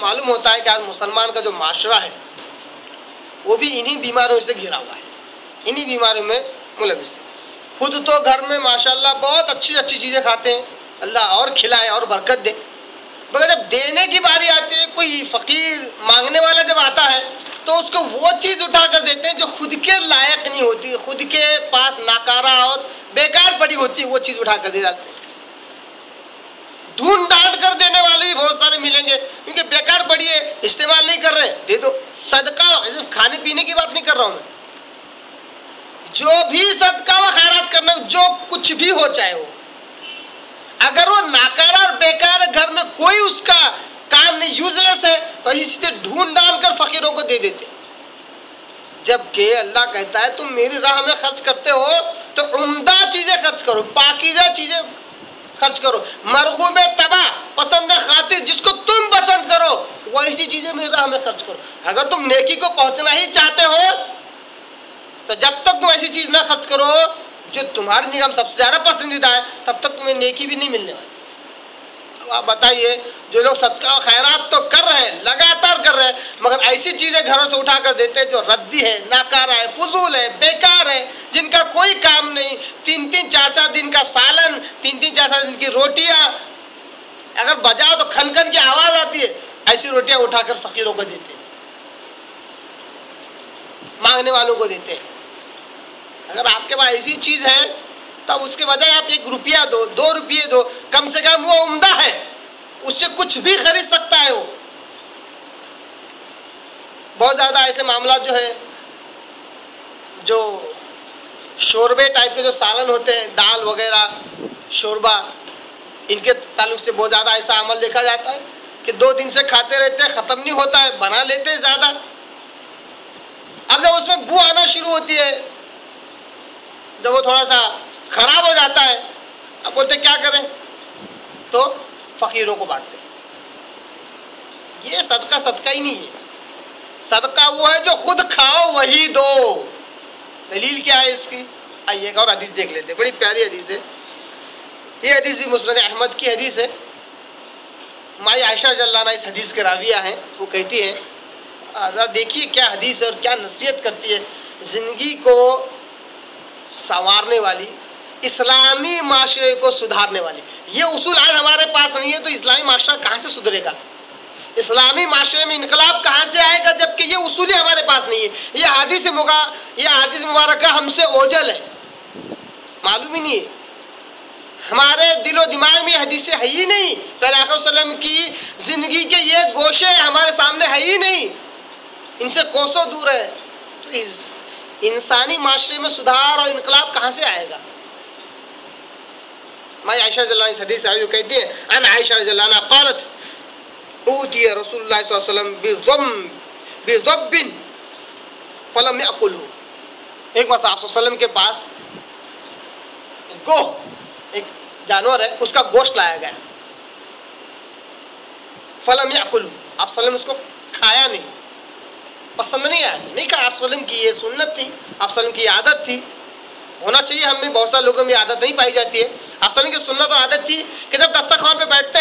معلوم ہوتا ہے کہ آج مسلمان کا جو معاشرہ ہے وہ بھی انہی بیماریوں سے گھرا ہوا ہے، انہی بیماریوں میں ملوث ہے. خود تو گھر میں ماشاءاللہ بہت اچھی اچھی چیزیں کھاتے ہیں، اللہ اور کھلائے اور برکت دے، مگر جب دینے کی باری آتی ہے، کوئی فقیر مانگنے والا جب آتا ہے تو اس کو وہ چیز اٹھا کر دیتے ہیں جو خود کے لائق نہیں ہوتی، خود کے پاس ناکارہ اور بیکار پڑی ہوتی ہے، وہ چیز اٹھا کر دے ڈالتے ہیں. ڈھونڈ ڈانٹ کر دینے والے ہی بہت سارے ملیں گے کیونکہ بیکار پڑی ہے، استعمال نہیں کر رہے، دے دو. صدقہ صرف کھانے پینے کی بات نہیں کر رہا ہوں میں، جو بھی صدقہ و خیرات کرنا، جو کچھ بھی ہو چاہے وہ، اگر وہ ناکارہ اور بیکار گھر میں کوئی اس کا کام نہیں، یوز لیس ہے، تو اسی سے ڈھونڈ ڈال کر فقیروں کو دے دیتے. جبکہ اللہ کہتا ہے تم میری راہ میں خرچ کرتے ہو تو عمدہ چیزیں خرچ کرو، پاکیزہ چیزیں خرچ کرو، مرغوب طبع پسند خاطر جس کو تم پسند کرو وہ ایسی چیزیں میری راہ میں خرچ کرو. اگر تم نیکی کو پہنچنا ہی چاہتے ہو تو جب تک تم ایسی چیز نہ خرچ کرو جو تمہاری نگاہ میں سب سے زیادہ پسندیدہ ہے تب تک تمہیں نیکی بھی نہیں ملنے والی. آپ بتائیے جو لوگ صدقہ و خیرات تو کر رہے ہیں لگاتار کر رہے ہیں مگر ایسی چیزیں گھروں سے اٹھا کر دیتے ہیں جو ردی ہے ناکارہ ہے فضول ہے بیکار ہے جن کا کوئی کام نہیں. 3-3 4-4 دن کا سالن 3-3 4-4 دن کی روٹیاں اگر بجاؤ تو کھن کھن کی آواز آتی ہے. ایسی روٹیاں اٹھا کر فقیروں کو دیتے ہیں مانگنے والوں کو دیتے ہیں. اگر آپ کے پاس ایسی چیز ہے تب اس کے بجائے آپ 1 روپیہ دو 2 روپیے دو کم سے کم وہ عمدہ ہے اس سے کچھ بھی خرید سکتا ہے. وہ بہت زیادہ ایسے معاملات جو ہے جو شوربے ٹائپ کے جو سالن ہوتے ہیں دال وغیرہ شوربہ ان کے تعلق سے بہت زیادہ ایسا عمل دیکھا جاتا ہے کہ 2 دن سے کھاتے رہتے ہیں ختم نہیں ہوتا ہے بنا لیتے ہیں زیادہ. اب جب اس میں بو آنا شروع ہوتی ہے جب وہ تھوڑا سا خراب ہو جاتا ہے اب بولتے کیا کریں تو فقیروں کو بانٹتے. یہ صدقہ ہی نہیں ہے. صدقہ وہ ہے جو خود کھاؤ وہی دو. دلیل کیا ہے اس کی؟ آئیے ایک اور حدیث دیکھ لیتے ہیں. بڑی پیاری حدیث ہے. یہ حدیث مسند احمد کی حدیث ہے. مائی عائشہ رضی اللہ عنہا اس حدیث کے راویہ ہیں. وہ کہتی ہیں ذرا دیکھیے کیا حدیث ہے اور کیا نصیحت کرتی ہے. زندگی کو سنوارنے والی اسلامی معاشرے کو سدھارنے والی. یہ اصول آج ہمارے پاس نہیں ہے تو اسلامی معاشرہ کہاں سے سدھرے گا؟ اسلامی معاشرے میں انقلاب کہاں سے آئے گا جبکہ یہ اصول ہمارے پاس نہیں ہے؟ یہ حدیث مبارکہ ہم سے اوجھل ہے معلوم ہی نہیں ہے. ہمارے دل و دماغ میں یہ حدیثیں ہے ہی نہیں. پہلے آقا صلی اللہ علیہ وسلم کی زندگی کے یہ گوشے ہمارے سامنے ہے ہی نہیں. ان سے کوسوں دور ہے. تو انسانی معاشرے میں سدھار اور انقلاب کہاں سے آئے گا؟ مائی عائشہ رضی اللہ عنہ اس حدیث سے کہتی ہیں ان عائشہ رضی اللہ عنہ قالت اوتی رسول اللہ صلی اللہ علیہ وسلم بضب فلم یأکلہ. ایک مرتبہ آپ صلی اللہ علیہ وسلم کے پاس گوہ ایک جانور ہے اس کا گوشت لایا گیا. فلم یأکلہ آپ صلی اللہ علیہ وسلم اس کو کھایا نہیں پسند نہیں آیا نہیں کہا. آپ صلی اللہ علیہ وسلم کی یہ سنت تھی آپ صلی اللہ علیہ وسلم کی عادت تھی. ہونا چاہیے ہم میں بہت سارے لوگوں میں عادت نہیں پائی جاتی ہے. آپ صلی اللہ علیہ وسلم کی سنت اور عادت تھی کہ جب دسترخوان پہ بیٹھتے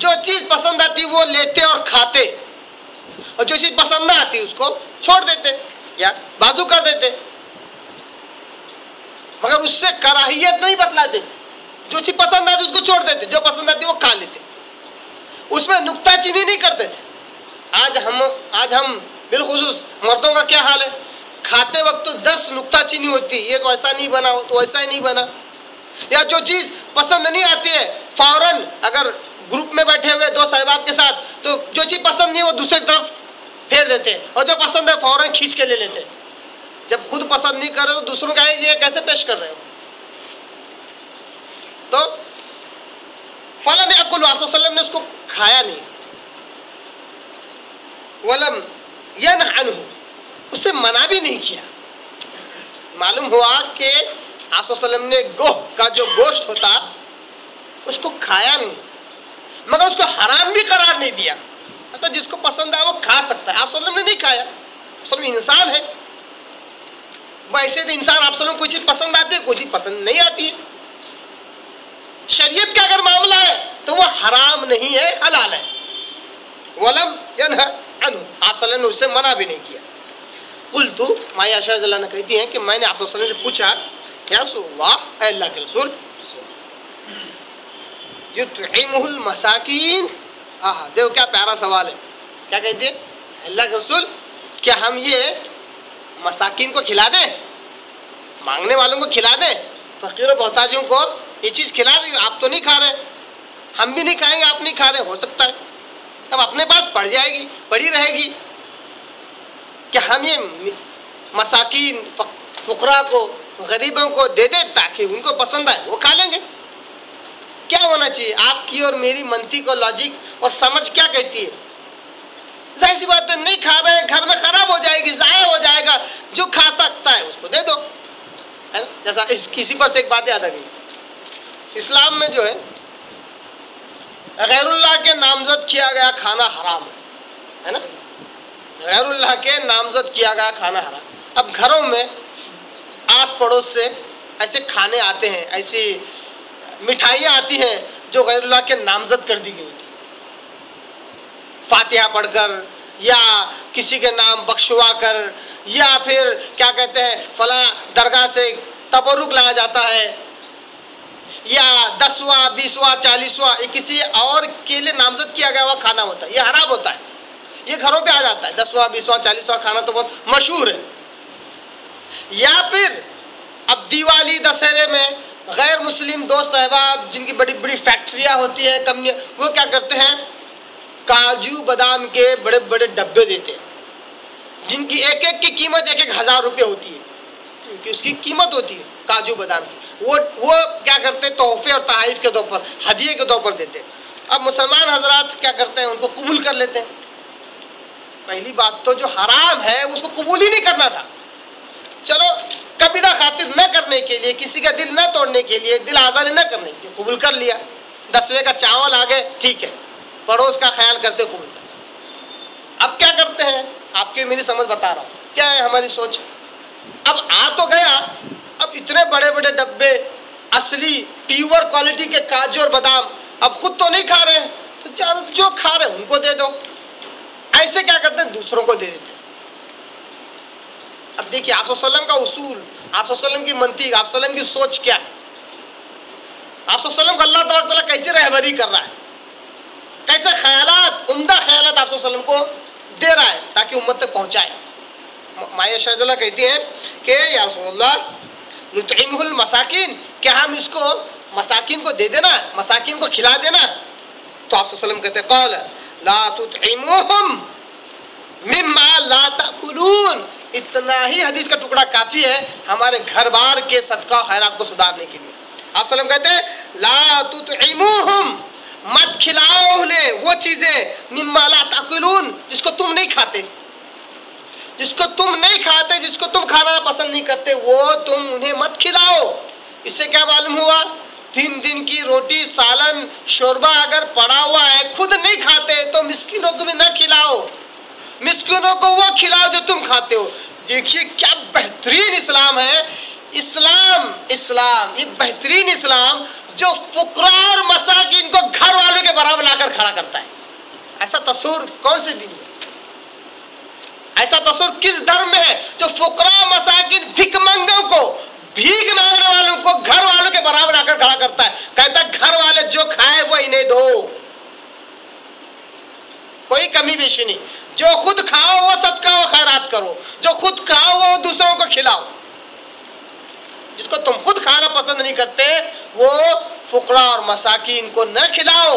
جو چیز پسند آتی وہ لیتے اور کھاتے اور جو چیز پسند نہ آتی اس کو چھوڑ دیتے یا بازو کر دیتے مگر اس سے کراہیت نہیں بتلاتے. جو چیز پسند آتی اس کو چھوڑ دیتے جو پسند آتی وہ کھا لیتے. اس میں نکتہ چینی نہیں کرتے تھے. آج ہم بالخصوص مردوں کا کیا حال ہے؟ کھاتے وقت تو 10 نکتہ چینی ہوتی ہے. یہ تو ایسا نہیں بنا تو ایسا ہی نہیں بنا. یا جو چیز پسند نہیں آتی ہے فوراً اگر گروپ میں بیٹھے ہوئے دوست احباب کے ساتھ تو جو چیز پسند نہیں ہے وہ دوسری طرف پھیر دیتے ہیں اور جو پسند ہے فوراً کھینچ کے لے لیتے ہیں. جب خود پسند نہیں کر رہے تو دوسروں کا یہ کیسے پیش کر رہے ہو؟ تو فلم یأکل آپ صلی اللہ علیہ وسلم نے اس کو کھایا نہیں. ولم ینہ عنہ اس سے منع بھی نہیں کیا. معلوم ہوا کہ آپ صلی اللہ علیہ وسلم نے گوہ کا جو گوشت ہوتا اس کو کھایا نہیں مگر اس کو حرام بھی قرار نہیں دیا. مطلب جس کو پسند ہے وہ کھا سکتا ہے. آپ صلی اللہ علیہ وسلم نے نہیں کھایا. آپ صلی اللہ علیہ وسلم انسان ہے. ایسے تو انسان آپ صلی اللہ علیہ وسلم کوئی چیز پسند آتی ہے کوئی چیز پسند نہیں آتی ہے. شریعت کا اگر معاملہ ہے تو وہ حرام نہیں ہے حلال ہے. ولم ینہ عنہ آپ صلی اللہ علیہ وسلم نے اس سے منع بھی نہیں کیا. قلت مائی عائشہ رضی اللہ عنہا کہتی ہیں کہ میں نے آپ صلی اللہ علیہ وسلم سے پوچھا یا رسول اللہ اے اللہ کے رسول یطعمہ المساکین. دیکھو کیا پیارا سوال ہے. کیا کہتے ہیں اللہ کے رسول کیا ہم یہ مساکین کو کھلا دیں مانگنے والوں کو کھلا دیں فقیر و محتاجوں کو یہ چیز کھلا دیں؟ آپ تو نہیں کھا رہے ہم بھی نہیں کھائیں گے آپ نہیں کھا رہے. ہو سکتا ہے اب اپنے پاس پڑ جائے گی پڑی رہے گی کہ ہم یہ مساکین فقراء کو غریبوں کو دے دیں تاکہ ان کو پسند آئے وہ کھا لیں گے. کیا ہونا چاہیے؟ آپ کی اور میری منطق اور لاجک اور سمجھ کیا کہتی ہے؟ ظاہر سی بات ہے نہیں کھا رہے گھر میں خراب ہو جائے گی ضائع ہو جائے گا. جو کھا سکتا ہے اس کو دے دو. جیسا کسی پر سے ایک بات یاد آ گئی. اسلام میں جو ہے غیر اللہ کے نامزد کیا گیا کھانا حرام ہے نا. غیر اللہ کے نامزد کیا گیا کھانا حرام. اب گھروں میں آس پڑوس سے ایسے کھانے آتے ہیں، ایسی مٹھائیاں آتی ہیں جو غیر اللہ کے نامزد کر دی گئی ہوتی، فاتحہ پڑھ کر یا کسی کے نام بخشوا کر یا پھر کیا کہتے ہیں فلاں درگاہ سے تبرک لایا جاتا ہے، یا 10واں 20واں 40واں کسی اور کے لیے نامزد کیا گیا ہوا کھانا ہوتا ہے، یہ حرام ہوتا ہے، یہ گھروں پہ آ جاتا ہے۔ 10واں 20واں 40واں کھانا تو بہت مشہور ہے۔ یا پھر اب دیوالی دسہرے میں غیر مسلم دوست احباب جن کی بڑی بڑی فیکٹریاں ہوتی ہیں، کمپنیاں، وہ کیا کرتے ہیں کاجو بادام کے بڑے بڑے ڈبے دیتے ہیں جن کی ایک ایک کی قیمت 1,000 روپے ہوتی ہے، کیونکہ اس کی قیمت ہوتی ہے کاجو بادام کی۔ وہ کیا کرتے ہیں تحفے اور تحائف کے طور پر، ہدیے کے طور پر دیتے ہیں۔ اب مسلمان حضرات کیا کرتے ہیں ان کو قبول کر لیتے ہیں۔ پہلی بات تو جو حرام ہے اس کو قبول ہی نہیں کرنا تھا، چلو کبیرہ خاطر نہ کرنے کے لیے، کسی کا دل نہ توڑنے کے لیے، دل آزاری نہ کرنے کے لیے قبول کر لیا۔ 10ویں کا چاول آ گئے، ٹھیک ہے، پڑوس کا خیال کرتے قبول کر۔ اب کیا کرتے ہیں، آپ کی میری سمجھ بتا رہا ہوں کیا ہے ہماری سوچ۔ اب آ تو گیا، اب اتنے بڑے بڑے ڈبے اصلی پیور کوالٹی کے کاجو اور بادام، اب خود تو نہیں کھا رہے تو جو کھا رہے ان کو دے دو۔ ایسے کیا کرتے ہیں دوسروں کو دے دیتے۔ اب دیکھیے آپ صلی اللہ علیہ وسلم کا اصول، آپ صلی اللہ علیہ وسلم کی منطق، آپ صلی اللہ علیہ وسلم کی سوچ کیا ہے۔ آپ صلی اللہ علیہ وسلم کو اللہ تبارک تعالیٰ کیسے رہبری کر رہا ہے، کیسے خیالات، عمدہ خیالات آپ صلی اللہ علیہ وسلم کو دے رہا ہے تاکہ امت تک پہنچائے۔ مائیہ شرز اللہ کہتی ہیں کہ یا رسول اللہ نطعمہ المساکین، کیا ہم اس کو مساکین کو دے دینا، مساکین کو کھلا دینا؟ تو آپ صلی اللہ علیہ وسلم کہتے ہیں قال لا تطعموہم مما لا تأکلون، اتنا ہی حدیث کا ٹکڑا کافی ہے ہمارے گھر بار کے صدقہ و خیرات کو سدھارنے کے لیے۔ آپ صلی اللہ علیہ وسلم کہتے ہیں لا تطعموہم، مت کھلاؤ انہیں وہ چیزیں مما لا تأکلون جس کو تم نہیں کھاتے، جس کو تم نہیں کھاتے، جس کو تم کھانا پسند نہیں کرتے، وہ تم انہیں مت کھلاؤ۔ اس سے کیا معلوم ہوا، 3 دن کی روٹی سالن شوربہ اگر پڑا ہوا ہے خود نہیں کھاتے تو مسکینوں کو بھی نہ کھلاؤ، مسکینوں کو وہ کھلاؤ جو تم کھاتے ہو۔ دیکھیے کیا بہترین اسلام ہے، اسلام یہ بہترین اسلام جو فقراء اور مساکین کو گھر والوں کے برابر لا کر کھڑا کرتا ہے۔ ایسا تصور کون سے دین میں، ایسا تصور کس دھرم میں ہے جو فقراء مساکین بھیک منگوں کو، بھیک مانگنے والوں کو گھر والوں کے برابر لا کر کھڑا کرتا ہے، کہتا ہے گھر والے جو کھائے وہ انہیں دو، کوئی کمی بیشی نہیں، جو خود کھاؤ وہ صدقہ و خیرات کرو، جو خود کھاؤ وہ دوسروں کو کھلاؤ، جس کو تم خود کھانا پسند نہیں کرتے وہ فقراء اور مساکین کو نہ کھلاؤ۔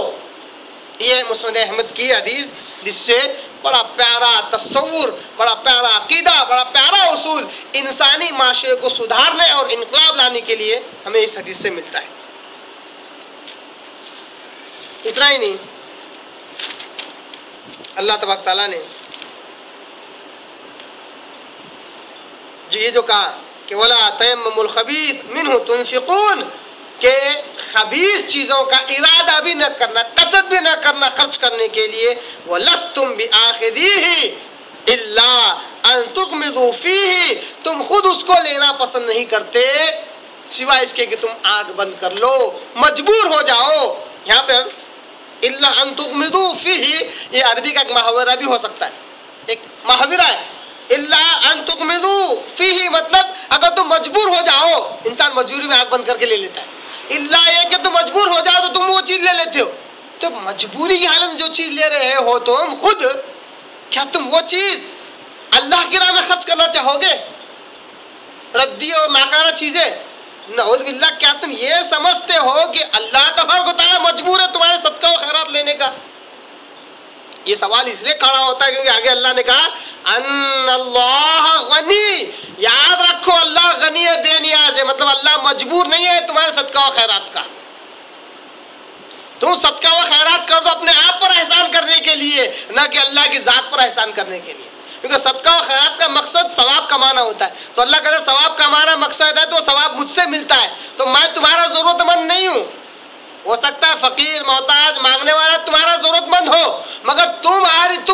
یہ مسند احمد کی حدیث جس سے بڑا پیارا تصور، بڑا پیارا عقیدہ، بڑا پیارا اصول انسانی معاشرے کو سدھارنے اور انقلاب لانے کے لیے ہمیں اس حدیث سے ملتا ہے۔ اتنا ہی نہیں، اللہ تبارک تعالیٰ نے یہ جو کہا کہ وَلَا تَيَمَّمُوا الْخَبِيثَ مِنْهُ تُنْفِقُونَ، کہ خبیث چیزوں کا ارادہ بھی نہ کرنا، قصد بھی نہ کرنا خرچ کرنے کے لیے، وَلَسْتُمْ بِآخِذِيهِ إِلَّا أَن تُغْمِضُوا فِيهِ، تم خود اس کو لینا پسند نہیں کرتے سوائے اس کے کہ تم آنکھ بند کر لو، مجبور ہو جاؤ۔ یہاں پر إِلَّا أَن تُغْمِضُوا فِيهِ یہ عربی کا ایک محاورہ بھی ہو سکتا ہے، ایک محاورہ ہے۔ إِلَّا أَن تُغْمِضُوا فِيهِ مطلب اگر تم مجبور ہو جاؤ، انسان مجبوری میں آنکھ بند کر کے لے لیتا ہے، اللہ یہ کہ تم مجبور ہو جاؤ تو تم وہ چیز لے لیتے ہو، تو مجبوری کی حالت میں جو چیز لے رہے ہو تم خود، کیا تم وہ چیز اللہ کی راہ میں خرچ کرنا چاہو گے؟ ردی اور ناکارہ چیزیں، نعوذ باللہ، کیا تم یہ سمجھتے ہو کہ اللہ تبارک و تعالیٰ مجبور ہے تمہارے صدقہ و خیرات لینے کا؟ یہ سوال اس لیے کھڑا ہوتا ہے کیونکہ آگے اللہ نے کہا ان اللہ غنی، یاد رکھو اللہ غنی ہے، بے نیاز ہے، مطلب اللہ مجبور نہیں ہے تمہارے صدقہ و خیرات کا۔ تم صدقہ و خیرات کر دو اپنے آپ پر احسان کرنے کے لیے، نہ کہ اللہ کی ذات پر احسان کرنے کے لیے، کیونکہ صدقہ و خیرات کا مقصد ثواب کمانا ہوتا ہے، تو اللہ کہتا ہے ثواب کمانا مقصد ہے تو ثواب مجھ سے ملتا ہے، تو میں تمہارا ضرورت مند نہیں ہوں، ہو سکتا ہے فقیر محتاج مانگنے والا تمہارا ضرورت مند ہو، مگر تم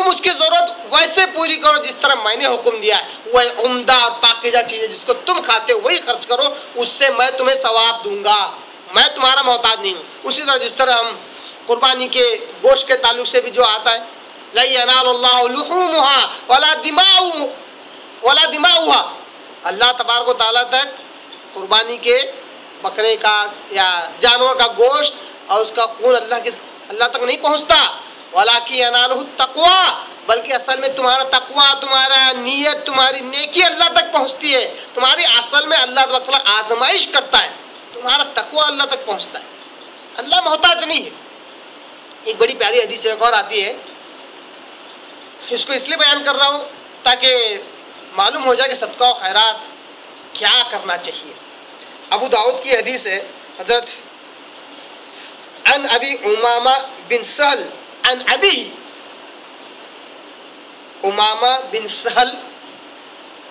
اس کی ضرورت ویسے پوری کرو جس طرح میں نے حکم دیا ہے، وہ عمدہ اور پاکیزہ چیزیں جس کو تم کھاتے ہو وہی خرچ کرو، اس سے میں تمہیں ثواب دوں گا، میں تمہارا محتاج نہیں ہوں۔ اسی طرح جس طرح ہم قربانی کے گوشت کے تعلق سے بھی جو آتا ہے لا ینال اللہ لحومها ولا دماؤها، اللہ تبارک و تعالیٰ تک قربانی کے بکرے کا یا جانور کا گوشت اور اس کا خون اللہ تک نہیں پہنچتا، ولکن ینالہ التقوی، بلکہ اصل میں تمہارا تقوی، تمہارا نیت، تمہاری نیکی اللہ تک پہنچتی ہے۔ تمہاری اصل میں اللہ تبارک و تعالیٰ آزمائش کرتا ہے، تمہارا تقوی اللہ تک پہنچتا ہے، اللہ محتاج نہیں ہے۔ ایک بڑی پیاری حدیث ایک اور آتی ہے، اس کو اس لیے بیان کر رہا ہوں تاکہ معلوم ہو جائے کہ صدقہ و خیرات کیا کرنا چاہیے۔ ابو داؤد کی حدیث ہے، حضرت عن ابی امامہ بن سہل عن ابی امامہ بن سہل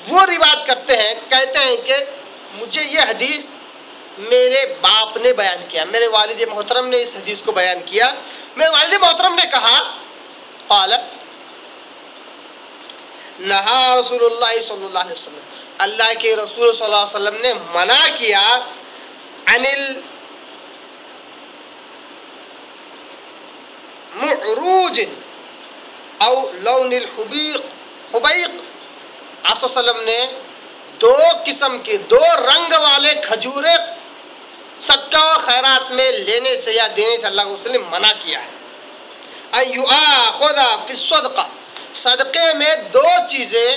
وہ روایت کرتے ہیں، کہتے ہیں کہ مجھے یہ حدیث میرے باپ نے بیان کیا، میرے والد محترم نے اس حدیث کو بیان کیا۔ میرے والد محترم نے کہا قال نہا رسول اللہ صلی اللہ علیہ وسلم، اللہ کے رسول صلی اللہ علیہ وسلم نے منع کیا عن المعروج او لون الحبیق۔ آپ صلی اللہ علیہ وسلم نے دو قسم کے، دو رنگ والے کھجورے صدقہ و خیرات میں لینے سے یا دینے سے اللہ کے رسول نے منع کیا ہے۔ ایؤخذ فی الصدقہ، صدقے میں دو چیزیں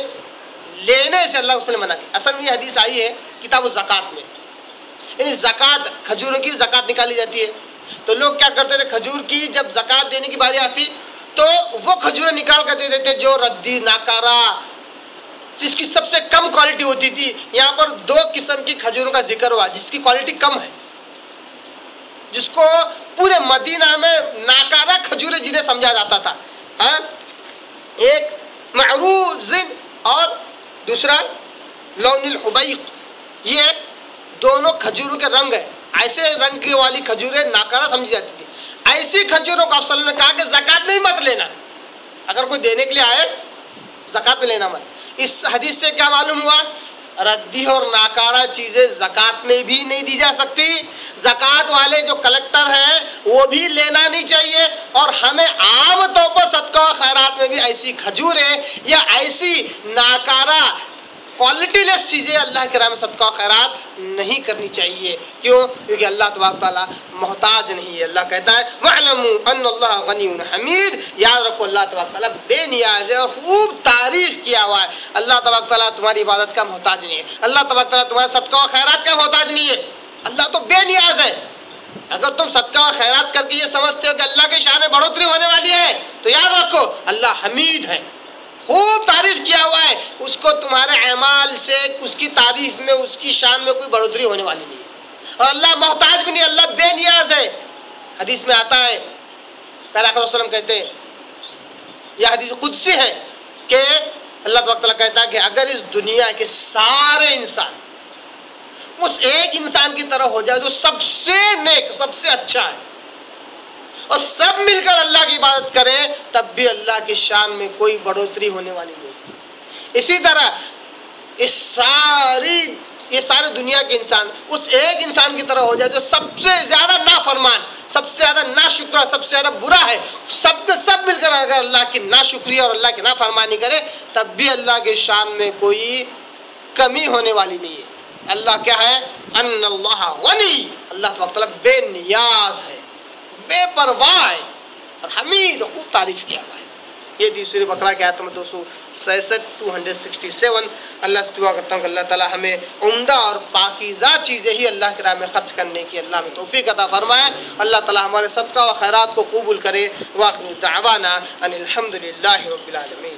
لینے سے اللہ کے رسول نے منع کیا۔ اصل میں یہ حدیث آئی ہے کتاب الزکوٰۃ میں، یعنی زکوٰۃ، کھجوروں کی زکوٰۃ نکالی جاتی ہے، تو لوگ کیا کرتے تھے، کھجور کی جب زکوٰۃ دینے کی باری آتی تو وہ کھجوریں نکال کر دے دیتے جو ردی، ناکارہ، جس کی سب سے کم کوالٹی ہوتی تھی۔ یہاں پر دو قسم کی کھجوروں کا ذکر ہوا جس کی کوالٹی کم ہے، جس کو پورے مدینہ میں ناکارہ کھجوریں جنہیں سمجھا جاتا تھا، ایک معروض اور دوسرا لون الحبیق۔ یہ دونوں کھجوروں کے رنگ ہے، ایسے رنگ والی کھجوریں ناکارہ سمجھی جاتی تھی۔ ایسی کھجوروں کو آپ صلی اللہ علیہ وسلم نے کہا کہ زکوٰۃ نہیں مت لینا، اگر کوئی دینے کے لیے آئے زکوٰۃ میں لینا مت۔ اس حدیث سے کیا معلوم ہوا، ردی اور ناکارہ چیزیں زکوٰۃ میں بھی نہیں دی جا سکتی، زکوٰۃ والے جو کلیکٹر ہیں وہ بھی لینا نہیں چاہیے، اور ہمیں عام طور پر صدقہ و خیرات میں بھی ایسی کھجوریں یا ایسی ناکارہ کوالٹی لیس چیزیں اللہ کے راہ میں صدقہ و خیرات نہیں کرنی چاہیے۔ کیوں؟ کیونکہ اللہ تبارک تعالیٰ محتاج نہیں ہے۔ اللہ کہتا ہے وَاعْلَمُوا أَنَّ اللَّهَ غَنِيٌّ حَمِيدٌ، یاد رکھو اللہ تبارک تعالیٰ بے نیاز ہے اور خوب تعریف کیا ہوا ہے۔ اللہ تبارک تعالیٰ تمہاری عبادت کا محتاج نہیں ہے، اللہ تبارک تعالیٰ تمہارے صدقہ و خیرات کا محتاج نہیں ہے، اللہ تو بے نیاز ہے۔ اگر تم صدقہ و خیرات کر کے یہ سمجھتے ہو کہ اللہ کے شان میں بڑھوتری ہونے والی ہے تو یاد رکھو اللہ حمید ہے، خوب تعریف کیا ہوا ہے، اس کو تمہارے اعمال سے، اس کی تعریف میں، اس کی شان میں کوئی بڑھوتری ہونے والی نہیں ہے، اور اللہ محتاج بھی نہیں، اللہ بے نیاز ہے۔ حدیث میں آتا ہے، پہلا کہ رسول کہتے ہیں، یہ حدیث قدسی ہے کہ اللہ تعالیٰ کہتا ہے کہ اگر اس دنیا کے سارے انسان اس ایک انسان کی طرح ہو جائے جو سب سے نیک، سب سے اچھا ہے، اور سب مل کر اللہ کی عبادت کرے، تب بھی اللہ کی شان میں کوئی بڑھوتری ہونے والی نہیں۔ اسی طرح یہ سارے دنیا کے انسان اس ایک انسان کی طرح ہو جائے جو سب سے زیادہ نافرمان، سب سے زیادہ ناشکرا، سب سے زیادہ برا ہے، سب کے سب مل کر اگر اللہ کی ناشکری اور اللہ کی نافرمانی کرے تب بھی اللہ کی شان میں کوئی کمی ہونے والی نہیں ہے۔ اللہ کیا ہے؟ ان اللہ غنی، اللہ تعالیٰ بے نیاز ہے، بے پرواہ ہے، اور حمید، خوب تعریف کیا ہوا ہے۔ یہ تھی سورہ بقرہ کی آیت نمبر 267 اللہ سے دعا کرتا ہوں کہ اللہ تعالیٰ ہمیں عمدہ اور پاکیزہ چیزیں ہی اللہ کی راہ میں خرچ کرنے کی اللہ میں توفیق عطا فرمائے۔ اللہ تعالیٰ ہمارے صدقہ و خیرات کو قبول کرے۔ وآخر دعوانا ان الحمد للہ رب العالمین۔